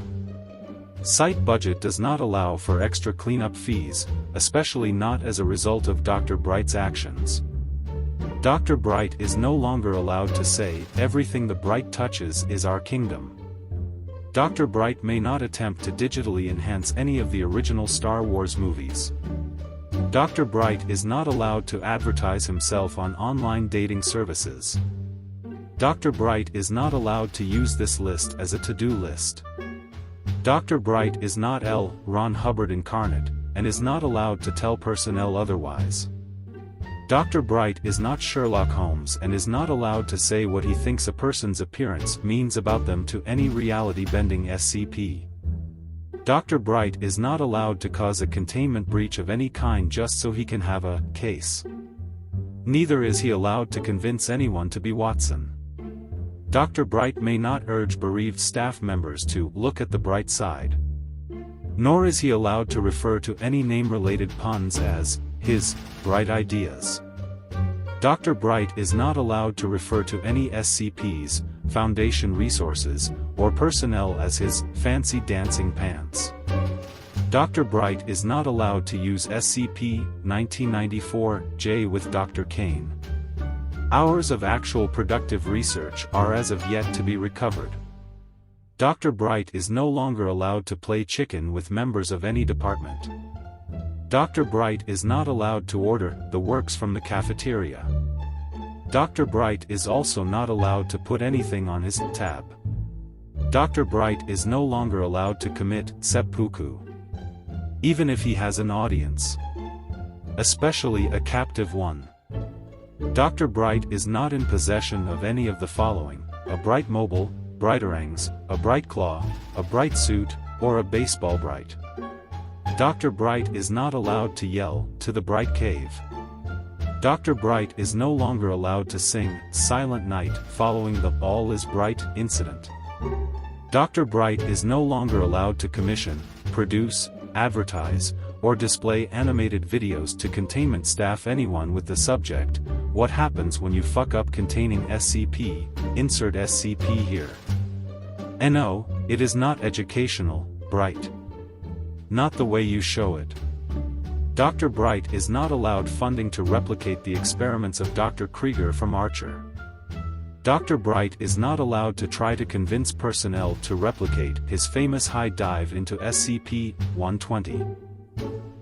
Site budget does not allow for extra cleanup fees, especially not as a result of Dr. Bright's actions. Dr. Bright is no longer allowed to say, "Everything the Bright touches is our kingdom." Dr. Bright may not attempt to digitally enhance any of the original Star Wars movies. Dr. Bright is not allowed to advertise himself on online dating services. Dr. Bright is not allowed to use this list as a to-do list. Dr. Bright is not L. Ron Hubbard incarnate, and is not allowed to tell personnel otherwise. Dr. Bright is not Sherlock Holmes and is not allowed to say what he thinks a person's appearance means about them to any reality-bending SCP. Dr. Bright is not allowed to cause a containment breach of any kind just so he can have a case. Neither is he allowed to convince anyone to be Watson. Dr. Bright may not urge bereaved staff members to look at the bright side. Nor is he allowed to refer to any name-related puns as his bright ideas. Dr. Bright is not allowed to refer to any SCPs, Foundation resources, or personnel as his fancy dancing pants. Dr. Bright is not allowed to use SCP-1994-J with Dr. Kane. Hours of actual productive research are as of yet to be recovered. Dr. Bright is no longer allowed to play chicken with members of any department. Dr. Bright is not allowed to order the works from the cafeteria. Dr. Bright is also not allowed to put anything on his tab. Dr. Bright is no longer allowed to commit seppuku, even if he has an audience, especially a captive one. Dr. Bright is not in possession of any of the following: a bright mobile, briterangs, a bright claw, a bright suit, or a baseball bright. Dr. Bright is not allowed to yell to the Bright Cave. Dr. Bright is no longer allowed to sing Silent Night following the All is Bright incident. Dr. Bright is no longer allowed to commission, produce, advertise, or display animated videos to containment staff. Anyone with the subject, "What happens when you fuck up containing SCP, insert SCP here." No, it is not educational, Bright. Not the way you show it. Dr. Bright is not allowed funding to replicate the experiments of Dr. Krieger from Archer. Dr. Bright is not allowed to try to convince personnel to replicate his famous high dive into SCP-120.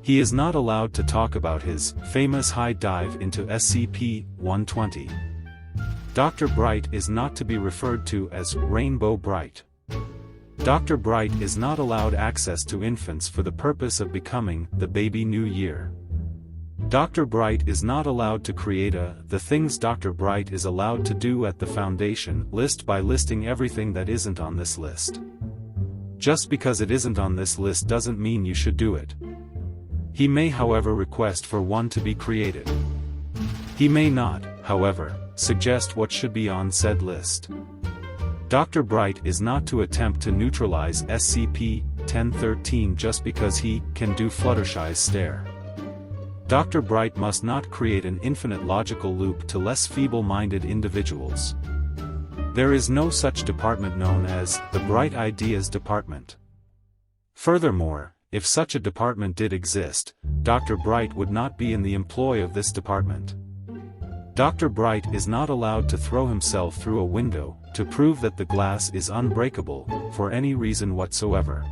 He is not allowed to talk about his famous high dive into SCP-120. Dr. Bright is not to be referred to as Rainbow Bright. Dr. Bright is not allowed access to infants for the purpose of becoming the baby New Year. Dr. Bright is not allowed to create the things Dr. Bright is allowed to do at the Foundation list by listing everything that isn't on this list. Just because it isn't on this list doesn't mean you should do it. He may, however, request for one to be created. He may not, however, suggest what should be on said list. Dr. Bright is not to attempt to neutralize SCP-1013 just because he can do Fluttershy's stare. Dr. Bright must not create an infinite logical loop to less feeble-minded individuals. There is no such department known as the Bright Ideas Department. Furthermore, if such a department did exist, Dr. Bright would not be in the employ of this department. Dr. Bright is not allowed to throw himself through a window to prove that the glass is unbreakable, for any reason whatsoever.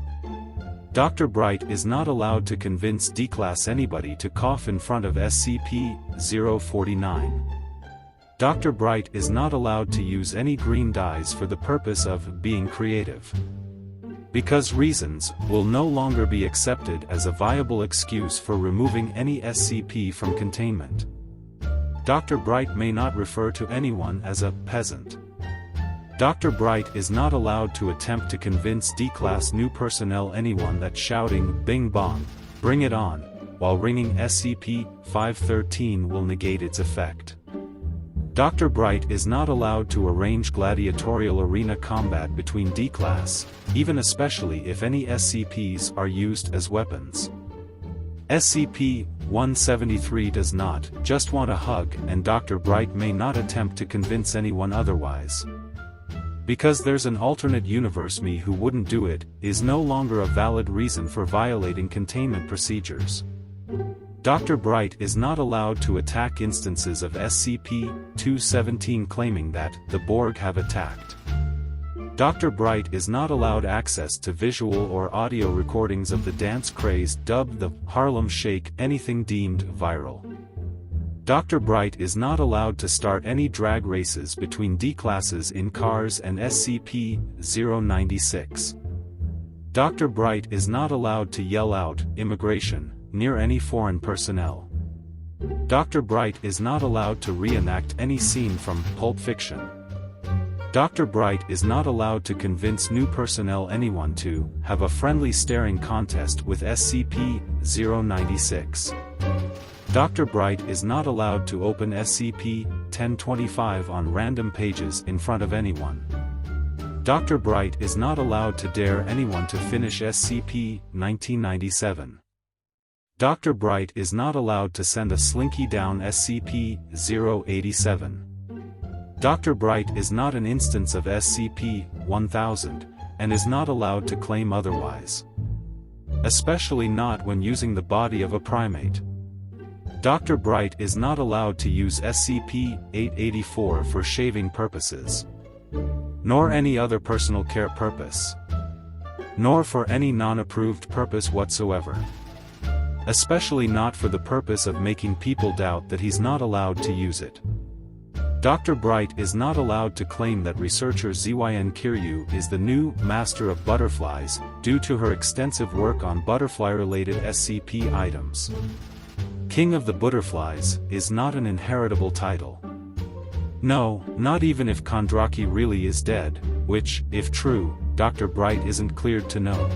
Dr. Bright is not allowed to convince D-Class anybody to cough in front of SCP-049. Dr. Bright is not allowed to use any green dyes for the purpose of being creative, because reasons will no longer be accepted as a viable excuse for removing any SCP from containment. Dr. Bright may not refer to anyone as a peasant. Dr. Bright is not allowed to attempt to convince D-Class new personnel anyone that shouting "Bing Bong, bring it on," while ringing SCP-513 will negate its effect. Dr. Bright is not allowed to arrange gladiatorial arena combat between D-Class, even especially if any SCPs are used as weapons. SCP-173 does not just want a hug, and Dr. Bright may not attempt to convince anyone otherwise. Because there's an alternate universe me who wouldn't do it, is no longer a valid reason for violating containment procedures. Dr. Bright is not allowed to attack instances of SCP-217 claiming that the Borg have attacked. Dr. Bright is not allowed access to visual or audio recordings of the dance craze dubbed the Harlem Shake, anything deemed viral. Dr. Bright is not allowed to start any drag races between D-Classes in cars and SCP-096. Dr. Bright is not allowed to yell out "Immigration" near any foreign personnel. Dr. Bright is not allowed to reenact any scene from Pulp Fiction. Dr. Bright is not allowed to convince new personnel anyone to have a friendly staring contest with SCP-096. Dr. Bright is not allowed to open SCP-1025 on random pages in front of anyone. Dr. Bright is not allowed to dare anyone to finish SCP-1997. Dr. Bright is not allowed to send a slinky down SCP-087. Dr. Bright is not an instance of SCP-1000, and is not allowed to claim otherwise. Especially not when using the body of a primate. Dr. Bright is not allowed to use SCP-884 for shaving purposes, nor any other personal care purpose, nor for any non-approved purpose whatsoever. Especially not for the purpose of making people doubt that he's not allowed to use it. Dr. Bright is not allowed to claim that researcher Zyn Kiryu is the new master of butterflies, due to her extensive work on butterfly-related SCP items. King of the Butterflies is not an inheritable title. No, not even if Kondraki really is dead, which, if true, Dr. Bright isn't cleared to know.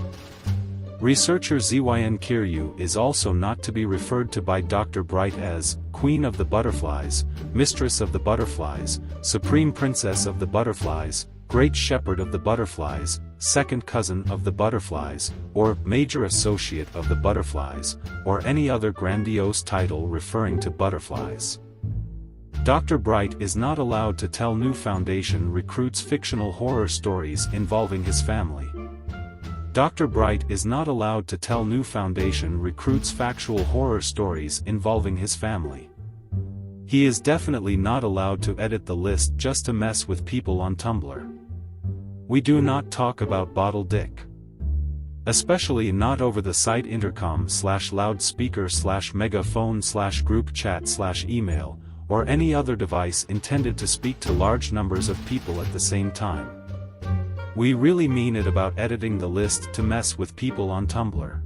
Researcher Zyn Kiryu is also not to be referred to by Dr. Bright as Queen of the Butterflies, Mistress of the Butterflies, Supreme Princess of the Butterflies, Great Shepherd of the Butterflies, Second Cousin of the Butterflies, or Major Associate of the Butterflies, or any other grandiose title referring to butterflies. Dr. Bright is not allowed to tell new Foundation recruits fictional horror stories involving his family. Dr. Bright is not allowed to tell new Foundation recruits factual horror stories involving his family. He is definitely not allowed to edit the list just to mess with people on Tumblr. We do not talk about Bottle Dick. Especially not over the site intercom/loudspeaker/megaphone/group chat/email, or any other device intended to speak to large numbers of people at the same time. We really mean it about editing the list to mess with people on Tumblr.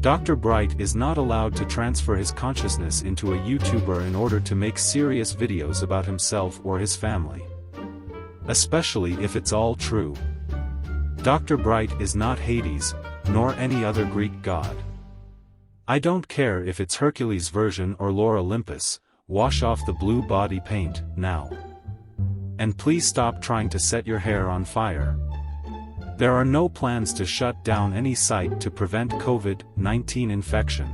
Dr. Bright is not allowed to transfer his consciousness into a YouTuber in order to make serious videos about himself or his family. Especially if it's all true. Dr. Bright is not Hades, nor any other Greek god. I don't care if it's Hercules' version or Lore Olympus, wash off the blue body paint, now. And please stop trying to set your hair on fire. There are no plans to shut down any site to prevent COVID-19 infection.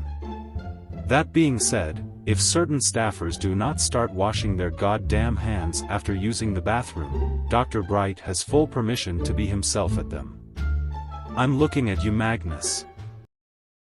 That being said, if certain staffers do not start washing their goddamn hands after using the bathroom, Dr. Bright has full permission to be himself at them. I'm looking at you, Magnus.